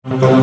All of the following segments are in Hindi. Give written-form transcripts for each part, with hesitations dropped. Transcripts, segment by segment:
कटनी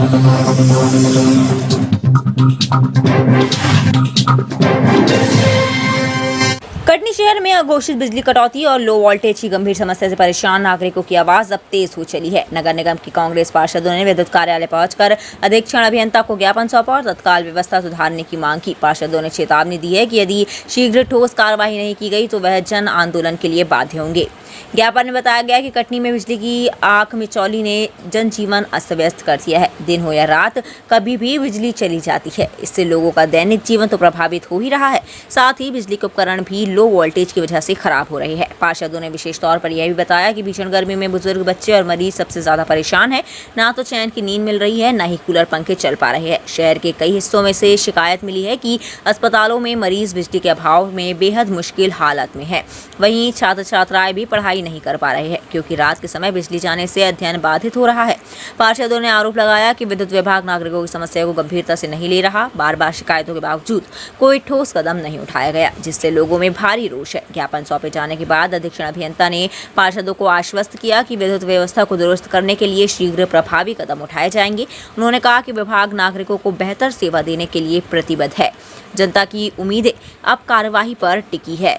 शहर में अघोषित बिजली कटौती और लो वोल्टेज की गंभीर समस्या से परेशान नागरिकों की आवाज अब तेज हो चली है। नगर निगम की कांग्रेस पार्षदों ने विद्युत कार्यालय पहुंचकर अधीक्षण अभियंता को ज्ञापन सौंपा और तत्काल व्यवस्था सुधारने की मांग की। पार्षदों ने चेतावनी दी है कि यदि शीघ्र ठोस कार्रवाई नहीं की गई तो वह जन आंदोलन के लिए बाध्य होंगे। ज्ञापन में बताया गया कि कटनी में बिजली की आंख मिचौली ने जनजीवन अस्त व्यस्त कर दिया है। दिन हो या रात कभी भी बिजली चली जाती है। इससे लोगों का दैनिक जीवन तो प्रभावित हो ही रहा है, साथ ही बिजली के उपकरण भी लो वोल्टेज की वजह से खराब हो रहे हैं। पार्षदों ने विशेष तौर पर यह भी बताया कि भीषण गर्मी में बुजुर्ग, बच्चे और मरीज सबसे ज्यादा परेशान है। ना तो चैन की नींद मिल रही है, न ही कूलर पंखे चल पा रहे हैं। शहर के कई हिस्सों में से शिकायत मिली है कि अस्पतालों में मरीज बिजली के अभाव में बेहद मुश्किल हालत में है। वहीं छात्र छात्राएं भी पढ़ाई नहीं कर पा रहे हैं क्योंकि रात के समय बिजली जाने से अध्ययन बाधित हो रहा है। पार्षदों ने आरोप लगाया कि विद्युत विभाग नागरिकों की समस्या को गंभीरता से नहीं ले रहा। बार बार शिकायतों के बावजूद कोई ठोस कदम नहीं उठाया गया, जिससे लोगों में भारी रोष है। ज्ञापन सौंपे जाने के बाद अधीक्षण अभियंता ने पार्षदों को आश्वस्त किया कि विद्युत व्यवस्था को दुरुस्त करने के लिए शीघ्र प्रभावी कदम उठाए जाएंगे। उन्होंने कहा कि विभाग नागरिकों को बेहतर सेवा देने के लिए प्रतिबद्ध है। जनता की उम्मीदें अब कार्यवाही पर टिकी है।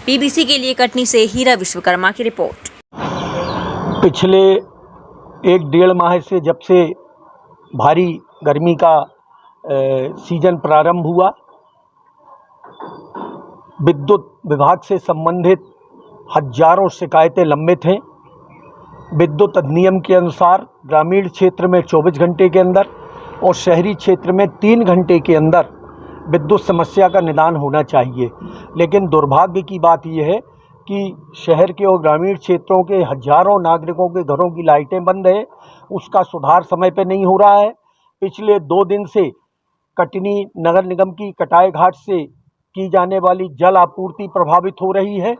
पीबीसी के लिए कटनी से हीरा विश्वकर्मा की रिपोर्ट। पिछले 1-1.5 माह से जब से भारी गर्मी का सीजन प्रारंभ हुआ, विद्युत विभाग से संबंधित हजारों शिकायतें लंबित हैं। विद्युत अधिनियम के अनुसार ग्रामीण क्षेत्र में 24 घंटे के अंदर और शहरी क्षेत्र में 3 घंटे के अंदर विद्युत समस्या का निदान होना चाहिए। लेकिन दुर्भाग्य की बात यह है कि शहर के और ग्रामीण क्षेत्रों के हजारों नागरिकों के घरों की लाइटें बंद है, उसका सुधार समय पर नहीं हो रहा है। पिछले 2 दिन से कटनी नगर निगम की कटाई घाट से की जाने वाली जल आपूर्ति प्रभावित हो रही है,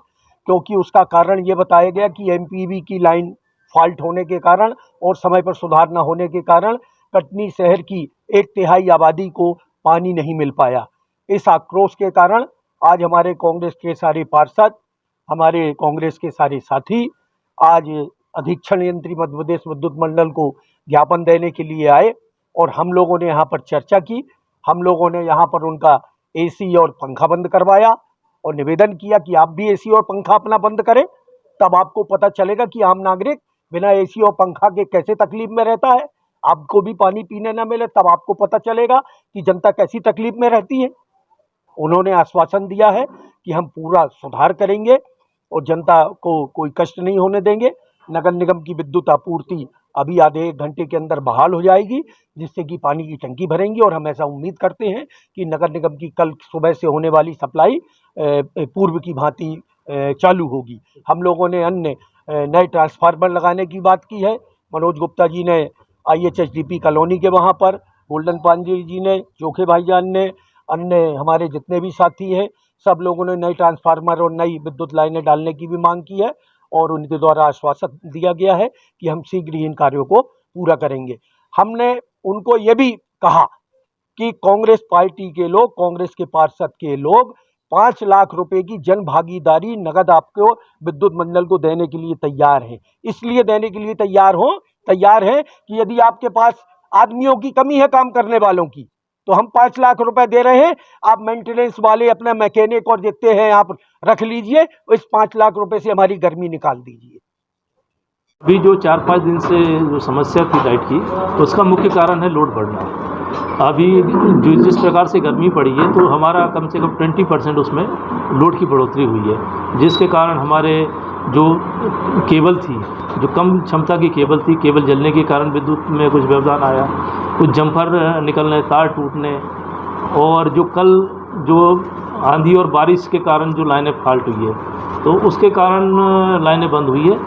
क्योंकि उसका कारण ये बताया गया कि एमपीवी की लाइन फॉल्ट होने के कारण और समय पर सुधार न होने के कारण कटनी शहर की 1/3 आबादी को पानी नहीं मिल पाया। इस आक्रोश के कारण आज हमारे कांग्रेस के सारे पार्षद, हमारे कांग्रेस के सारे साथी आज अधीक्षण यंत्री मध्य प्रदेश विद्युत मंडल को ज्ञापन देने के लिए आए और हम लोगों ने यहाँ पर चर्चा की। हम लोगों ने यहाँ पर उनका एसी और पंखा बंद करवाया और निवेदन किया कि आप भी एसी और पंखा अपना बंद करें, तब आपको पता चलेगा कि आम नागरिक बिना एसी और पंखा के कैसे तकलीफ में रहता है। आपको भी पानी पीने न मिले तब आपको पता चलेगा कि जनता कैसी तकलीफ में रहती है। उन्होंने आश्वासन दिया है कि हम पूरा सुधार करेंगे और जनता को कोई कष्ट नहीं होने देंगे। नगर निगम की विद्युत आपूर्ति अभी आधे 1 घंटे के अंदर बहाल हो जाएगी, जिससे कि पानी की टंकी भरेंगी और हम ऐसा उम्मीद करते हैं कि नगर निगम की कल सुबह से होने वाली सप्लाई पूर्व की भांति चालू होगी। हम लोगों ने अन्य नए ट्रांसफार्मर लगाने की बात की है। मनोज गुप्ता जी ने IHHDP कॉलोनी के वहाँ पर, गोल्डन पांडे जी ने, चोखे भाईजान ने, अन्य हमारे जितने भी साथी हैं, सब लोगों ने नए ट्रांसफार्मर और नई विद्युत लाइनें डालने की भी मांग की है और उनके द्वारा आश्वासन दिया गया है कि हम शीघ्र ही इन कार्यों को पूरा करेंगे। हमने उनको ये भी कहा कि कांग्रेस पार्टी के लोग, कांग्रेस के पार्षद के लोग 5 लाख रुपए की जन भागीदारी नगद आपको विद्युत मंडल को देने के लिए तैयार हैं। इसलिए देने के लिए तैयार हैं कि यदि आपके पास आदमियों की कमी है काम करने वालों की, तो हम 5 लाख रुपए दे रहे हैं, आप मेंटेनेंस वाले अपना मैकेनिक और जितने हैं आप रख लीजिए, इस 5 लाख रुपए से हमारी गर्मी निकाल दीजिए। अभी जो 4-5 दिन से जो समस्या थी लाइट की, उसका मुख्य कारण है लोड बढ़ना। अभी जिस प्रकार से गर्मी पड़ी है तो हमारा कम से कम 20% उसमें लोड की बढ़ोतरी हुई है, जिसके कारण हमारे जो केबल थी, जो कम क्षमता की केबल थी, केबल जलने के कारण विद्युत में कुछ व्यवधान आया, कुछ जम्फर निकलने, तार टूटने और जो कल जो आंधी और बारिश के कारण जो लाइनें फॉल्ट हुई है तो उसके कारण लाइनें बंद हुई है।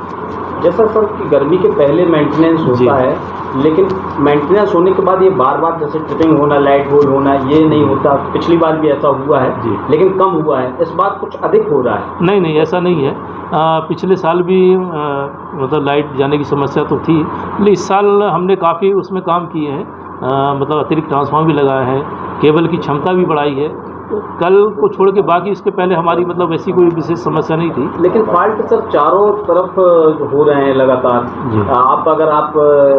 जैसा सर कि गर्मी के पहले मेंटेनेंस होता है, लेकिन मेंटेनेंस होने के बाद ये बार बार जैसे ट्रिपिंग होना, लाइट होल होना, ये नहीं होता। पिछली बार भी ऐसा हुआ है जी, लेकिन कम हुआ है। इस बार कुछ अधिक हो रहा है। नहीं, ऐसा नहीं है। पिछले साल भी मतलब लाइट जाने की समस्या तो थी, लेकिन इस साल हमने काफ़ी उसमें काम किए हैं। मतलब अतिरिक्त ट्रांसफार्मर भी लगाए हैं, केबल की क्षमता भी बढ़ाई है कल को छोड़ के बाकी इसके पहले हमारी मतलब ऐसी कोई विशेष समस्या नहीं थी। लेकिन फॉल्ट सर चारों तरफ हो रहे हैं लगातार। जी। अगर आप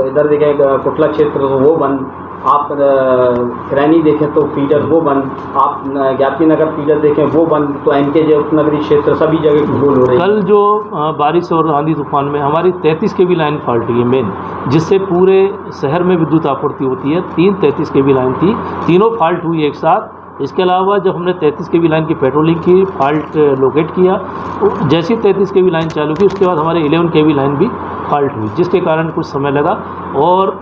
इधर देखें कुटला क्षेत्र तो वो बंद, आप खरैनी देखें तो फीडर वो बंद, आप ज्ञापी नगर फीडर देखें वो बंद, तो MKJ उपनगरी क्षेत्र सभी जगह गोल हो रही है। कल जो बारिश और आंधी तूफान में हमारी 33 kV लाइन फॉल्ट हुई है मेन, जिससे पूरे शहर में विद्युत आपूर्ति होती है। 33 kV लाइन थी, तीनों फॉल्ट हुई एक साथ। इसके अलावा जब हमने 33 kV लाइन की पेट्रोलिंग की, फॉल्ट लोकेट किया, जैसी 33 kV लाइन चालू की उसके बाद हमारे 11 kV लाइन भी फॉल्ट हुई, जिसके कारण कुछ समय लगा और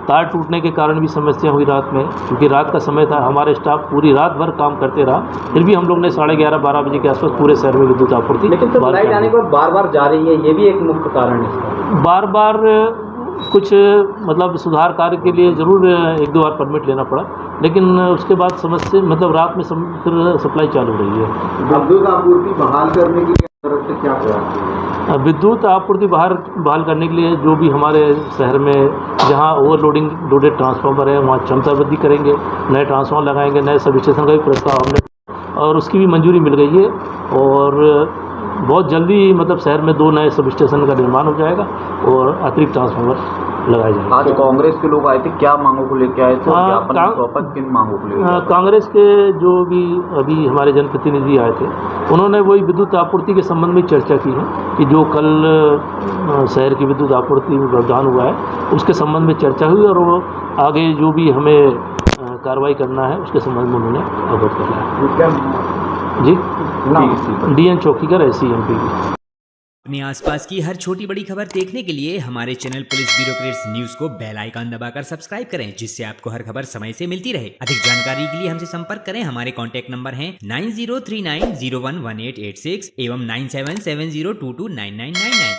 तार टूटने के कारण भी समस्या हुई रात में, क्योंकि रात का समय था। हमारे स्टाफ पूरी रात भर काम करते रहा, फिर भी हम लोग ने 11:30-12 बजे के आसपास पूरे शहर में विद्युत आपूर्ति। लेकिन सर लाइट आने के बाद बार बार जा रही है, ये भी एक मुख्य कारण है इसका। बार बार कुछ मतलब सुधार कार्य के लिए ज़रूर 1-2 बार परमिट लेना पड़ा, लेकिन उसके बाद समस्या मतलब रात में फिर सप्लाई चालू रही है। विद्युत आपूर्ति बहाल करने की तरफ से क्या प्रयास है? विद्युत आपूर्ति बहाल करने के लिए जो भी हमारे शहर में जहां ओवरलोडिंग लोडेड ट्रांसफार्मर है वहां क्षमता वृद्धि करेंगे, नए ट्रांसफार्मर लगाएंगे, नए सब स्टेशन का भी प्रस्ताव हमने और उसकी भी मंजूरी मिल गई है और बहुत जल्दी मतलब शहर में 2 नए सब स्टेशन का निर्माण हो जाएगा और अतिरिक्त ट्रांसफार्मर लगाए जाएंगे। आज कांग्रेस के लोग आए थे, क्या मांगों को लेकर आए थे? किन मांगों को लेकर? कांग्रेस के जो भी अभी हमारे जनप्रतिनिधि आए थे उन्होंने वही विद्युत आपूर्ति के संबंध में चर्चा की है कि जो कल शहर की विद्युत आपूर्ति में व्यवधान हुआ है उसके संबंध में चर्चा हुई और वो आगे जो भी हमें कार्रवाई करना है उसके संबंध में उन्होंने अवगत किया जी। DN चौकीकर SCMP की। अपने आसपास की हर छोटी बड़ी खबर देखने के लिए हमारे चैनल पुलिस ब्यूरोक्रेट्स न्यूज को बेल आइकन दबाकर सब्सक्राइब करें, जिससे आपको हर खबर समय से मिलती रहे। अधिक जानकारी के लिए हमसे संपर्क करें। हमारे कॉन्टैक्ट नंबर हैं 9039011886 एवं 9770229999।